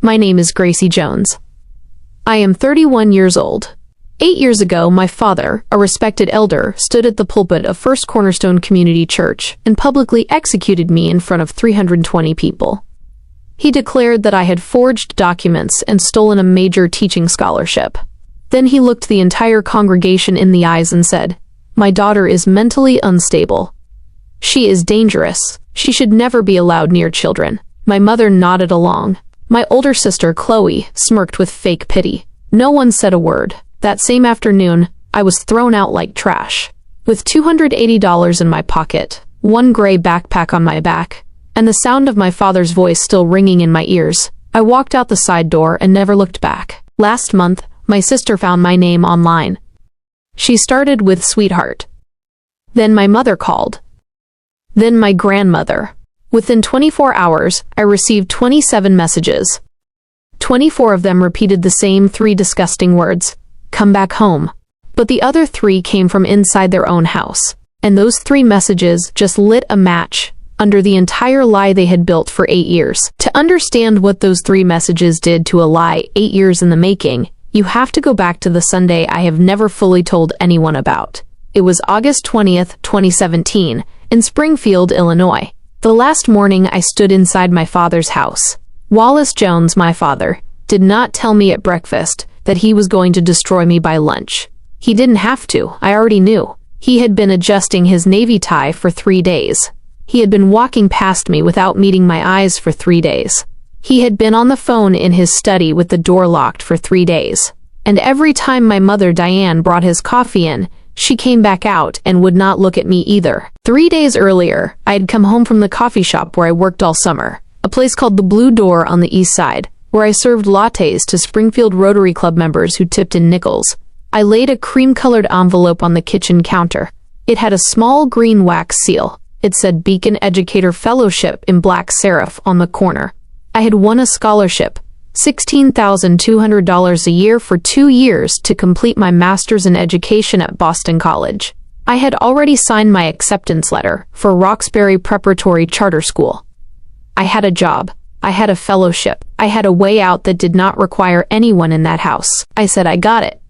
My name is Gracie Jones. I am 31 years old. 8 years ago, my father, a respected elder, stood at the pulpit of First Cornerstone Community Church and publicly executed me in front of 320 people. He declared that I had forged documents and stolen a major teaching scholarship. Then he looked the entire congregation in the eyes and said, "My daughter is mentally unstable. She is dangerous. She should never be allowed near children." My mother nodded along. My older sister, Chloe, smirked with fake pity. No one said a word. That same afternoon, I was thrown out like trash. With $280 in my pocket, one gray backpack on my back, and the sound of my father's voice still ringing in my ears, I walked out the side door and never looked back. Last month, my sister found my name online. She started with sweetheart. Then my mother called. Then my grandmother. Within 24 hours, I received 27 messages. 24 of them repeated the same 3 disgusting words: "Come back home." But the other 3 came from inside their own house. And those 3 messages just lit a match under the entire lie they had built for 8 years. To understand what those 3 messages did to a lie 8 years in the making, you have to go back to the Sunday I have never fully told anyone about. It was August 20th, 2017, in Springfield, Illinois. The last morning I stood inside my father's house. Wallace Jones, my father, did not tell me at breakfast that he was going to destroy me by lunch. He didn't have to, I already knew. He had been adjusting his navy tie for 3 days. He had been walking past me without meeting my eyes for 3 days. He had been on the phone in his study with the door locked for 3 days. And every time my mother Diane brought his coffee in, she came back out and would not look at me either. 3 days earlier, I had come home from the coffee shop where I worked all summer, a place called the Blue Door on the east side, where I served lattes to Springfield Rotary Club members who tipped in nickels. I laid a cream-colored envelope on the kitchen counter. It had a small green wax seal. It said Beacon Educator Fellowship in black serif on the corner. I had won a scholarship, $16,200 a year for 2 years to complete my master's in education at Boston College. I had already signed my acceptance letter for Roxbury Preparatory Charter School. I had a job. I had a fellowship. I had a way out that did not require anyone in that house. I said I got it.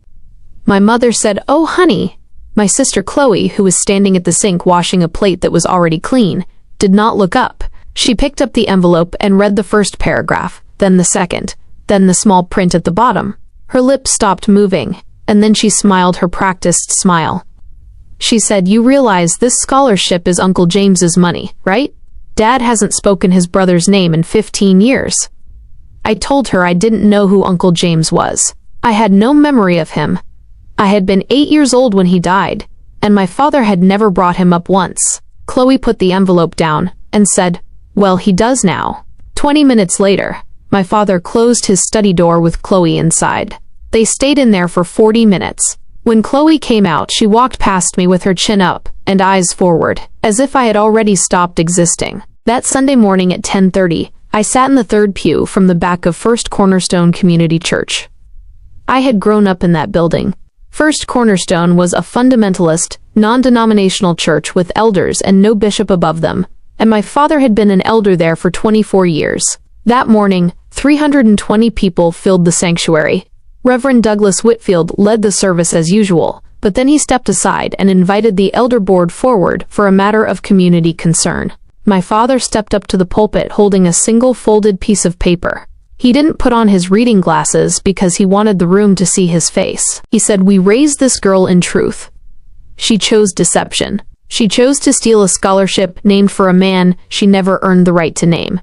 My mother said, "Oh, honey." My sister Chloe, who was standing at the sink washing a plate that was already clean, did not look up. She picked up the envelope and read the first paragraph, then the second, then the small print at the bottom. Her lips stopped moving, and then she smiled her practiced smile. She said, "You realize this scholarship is Uncle James's money, right? Dad hasn't spoken his brother's name in 15 years. I told her I didn't know who Uncle James was. I had no memory of him. I had been 8 years old when he died, and my father had never brought him up once. Chloe put the envelope down and said, "Well, he does now." 20 minutes later, my father closed his study door with Chloe inside. They stayed in there for 40 minutes. When Chloe came out, she walked past me with her chin up and eyes forward, as if I had already stopped existing. That Sunday morning at 10:30, I sat in the third pew from the back of First Cornerstone Community Church. I had grown up in that building. First Cornerstone was a fundamentalist, non-denominational church with elders and no bishop above them, and my father had been an elder there for 24 years. That morning, 320 people filled the sanctuary. Reverend Douglas Whitfield led the service as usual, but then he stepped aside and invited the elder board forward for a matter of community concern. My father stepped up to the pulpit holding a single folded piece of paper. He didn't put on his reading glasses because he wanted the room to see his face. He said, "We raised this girl in truth. She chose deception. She chose to steal a scholarship named for a man she never earned the right to name.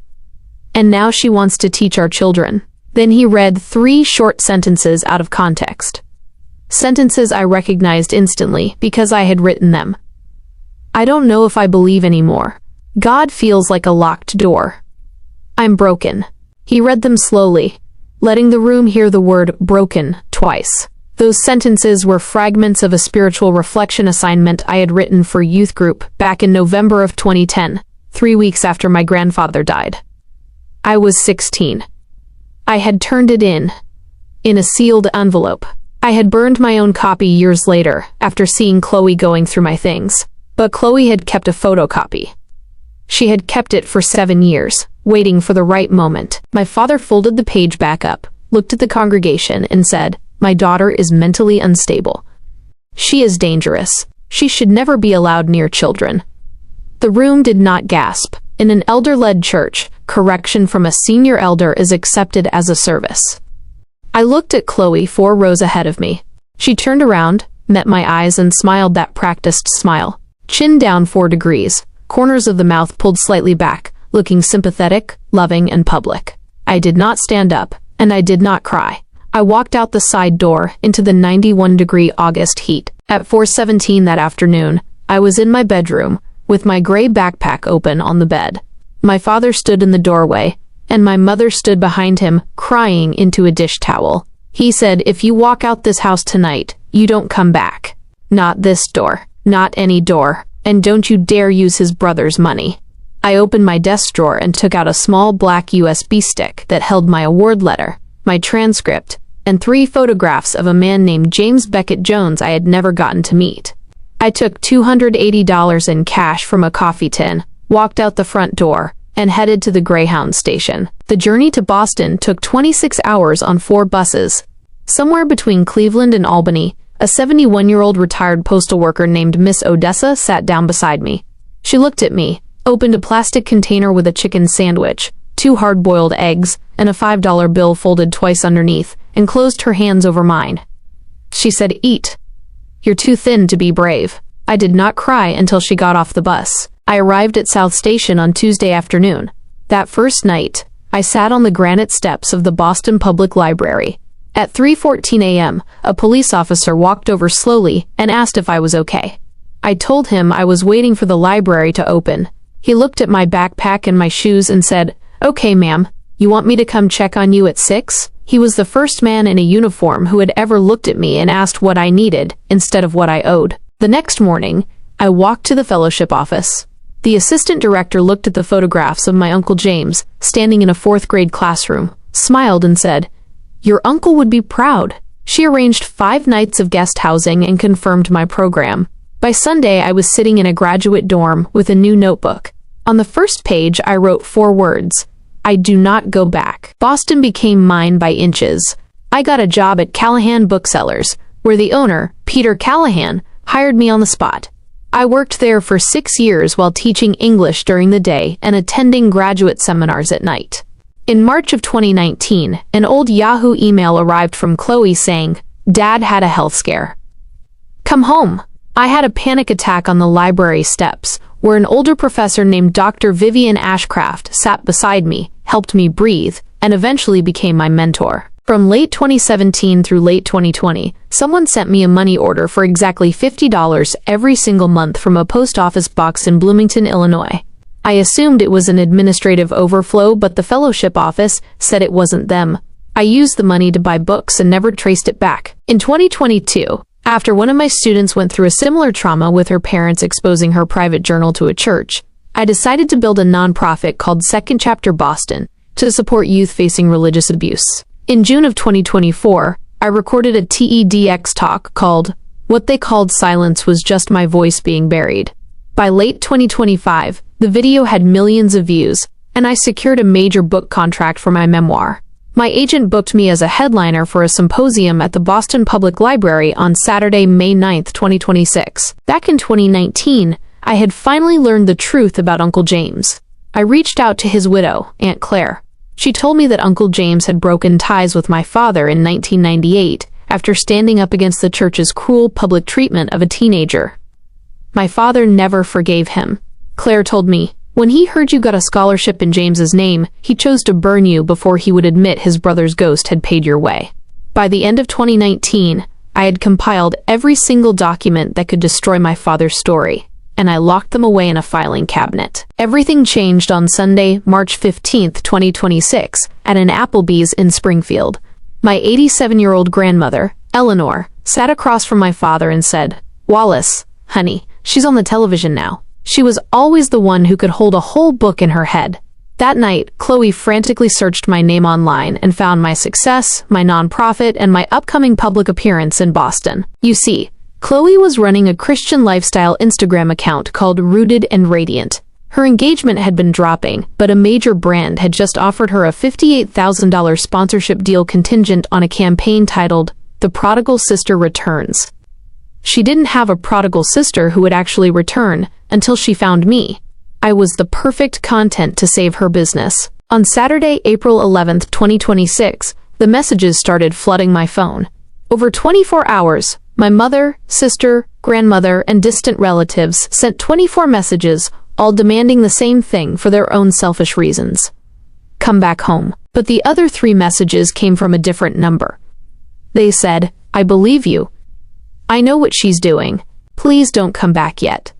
And now she wants to teach our children." Then he read 3 short sentences out of context. Sentences I recognized instantly because I had written them. "I don't know if I believe anymore. God feels like a locked door. I'm broken." He read them slowly, letting the room hear the word broken twice. Those sentences were fragments of a spiritual reflection assignment I had written for youth group back in November of 2010, 3 weeks after my grandfather died. I was 16. I had turned it in a sealed envelope. I had burned my own copy years later after seeing Chloe going through my things, but Chloe had kept a photocopy. She had kept it for 7 years, waiting for the right moment. My father folded the page back up, looked at the congregation, and said, "My daughter is mentally unstable. She is dangerous. She should never be allowed near children." The room did not gasp. In an elder-led church, correction from a senior elder is accepted as a service. I looked at Chloe 4 rows ahead of me. She turned around, met my eyes, and smiled that practiced smile. Chin down 4 degrees, corners of the mouth pulled slightly back, looking sympathetic, loving, and public. I did not stand up, and I did not cry. I walked out the side door into the 91-degree August heat. At 4:17 that afternoon, I was in my bedroom, with my gray backpack open on the bed. My father stood in the doorway, and my mother stood behind him, crying into a dish towel. He said, "If you walk out this house tonight, you don't come back. Not this door. Not any door. And don't you dare use his brother's money." I opened my desk drawer and took out a small black USB stick that held my award letter, my transcript, and 3 photographs of a man named James Beckett Jones I had never gotten to meet. I took $280 in cash from a coffee tin, walked out the front door, and headed to the Greyhound station. The journey to Boston took 26 hours on 4 buses. Somewhere between Cleveland and Albany, a 71-year-old retired postal worker named Miss Odessa sat down beside me. She looked at me, opened a plastic container with a chicken sandwich, 2 hard-boiled eggs, and a $5 bill folded twice underneath, and closed her hands over mine. She said, "Eat. You're too thin to be brave." I did not cry until she got off the bus. I arrived at South Station on Tuesday afternoon. That first night, I sat on the granite steps of the Boston Public Library. At 3:14 a.m., a police officer walked over slowly and asked if I was okay. I told him I was waiting for the library to open. He looked at my backpack and my shoes and said, "Okay, ma'am, you want me to come check on you at 6? He was the first man in a uniform who had ever looked at me and asked what I needed instead of what I owed. The next morning, I walked to the fellowship office. The assistant director looked at the photographs of my Uncle James, standing in a 4th-grade classroom, smiled and said, "Your uncle would be proud." She arranged 5 nights of guest housing and confirmed my program. By Sunday, I was sitting in a graduate dorm with a new notebook. On the first page, I wrote 4 words: "I do not go back." Boston became mine by inches. I got a job at Callahan Booksellers, where the owner, Peter Callahan, hired me on the spot. I worked there for 6 years while teaching English during the day and attending graduate seminars at night. In March of 2019, an old Yahoo email arrived from Chloe saying, "Dad had a health scare. Come home." I had a panic attack on the library steps, where an older professor named Dr. Vivian Ashcraft sat beside me, helped me breathe, and eventually became my mentor. From late 2017 through late 2020, someone sent me a money order for exactly $50 every single month from a post office box in Bloomington, Illinois. I assumed it was an administrative overflow, but the fellowship office said it wasn't them. I used the money to buy books and never traced it back. In 2022, after one of my students went through a similar trauma with her parents exposing her private journal to a church, I decided to build a nonprofit called Second Chapter Boston to support youth facing religious abuse. In June of 2024, I recorded a TEDx talk called "What They Called Silence Was Just My Voice Being Buried." By late 2025, the video had millions of views, and I secured a major book contract for my memoir. My agent booked me as a headliner for a symposium at the Boston Public Library on Saturday, May 9, 2026. Back in 2019, I had finally learned the truth about Uncle James. I reached out to his widow, Aunt Claire. She told me that Uncle James had broken ties with my father in 1998 after standing up against the church's cruel public treatment of a teenager. My father never forgave him. Claire told me, "When he heard you got a scholarship in James's name, he chose to burn you before he would admit his brother's ghost had paid your way." By the end of 2019, I had compiled every single document that could destroy my father's story, and I locked them away in a filing cabinet. Everything changed on Sunday, March 15, 2026, at an Applebee's in Springfield. My 87-year-old grandmother, Eleanor, sat across from my father and said, "Wallace, honey, she's on the television now." She was always the one who could hold a whole book in her head. That night, Chloe frantically searched my name online and found my success, my nonprofit, and my upcoming public appearance in Boston. You see, Chloe was running a Christian lifestyle Instagram account called Rooted and Radiant. Her engagement had been dropping, but a major brand had just offered her a $58,000 sponsorship deal contingent on a campaign titled, "The Prodigal Sister Returns." She didn't have a prodigal sister who would actually return until she found me. I was the perfect content to save her business. On Saturday, April 11th, 2026, the messages started flooding my phone. Over 24 hours, my mother, sister, grandmother, and distant relatives sent 24 messages, all demanding the same thing for their own selfish reasons. Come back home. But the other 3 messages came from a different number. They said, I believe you. I know what she's doing. Please don't come back yet.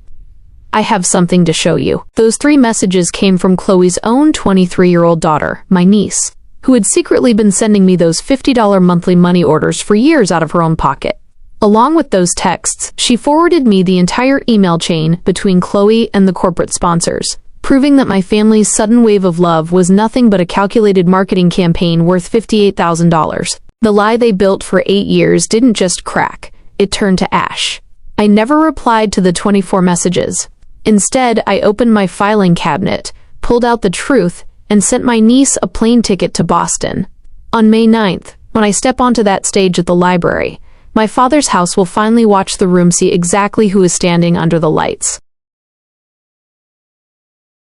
I have something to show you. Those 3 messages came from Chloe's own 23-year-old daughter, my niece, who had secretly been sending me those $50 monthly money orders for years out of her own pocket. Along with those texts, she forwarded me the entire email chain between Chloe and the corporate sponsors, proving that my family's sudden wave of love was nothing but a calculated marketing campaign worth $58,000. The lie they built for 8 years didn't just crack, it turned to ash. I never replied to the 24 messages. Instead, I opened my filing cabinet, pulled out the truth, and sent my niece a plane ticket to Boston. On May 9th, when I step onto that stage at the library, my father's house will finally watch the room see exactly who is standing under the lights.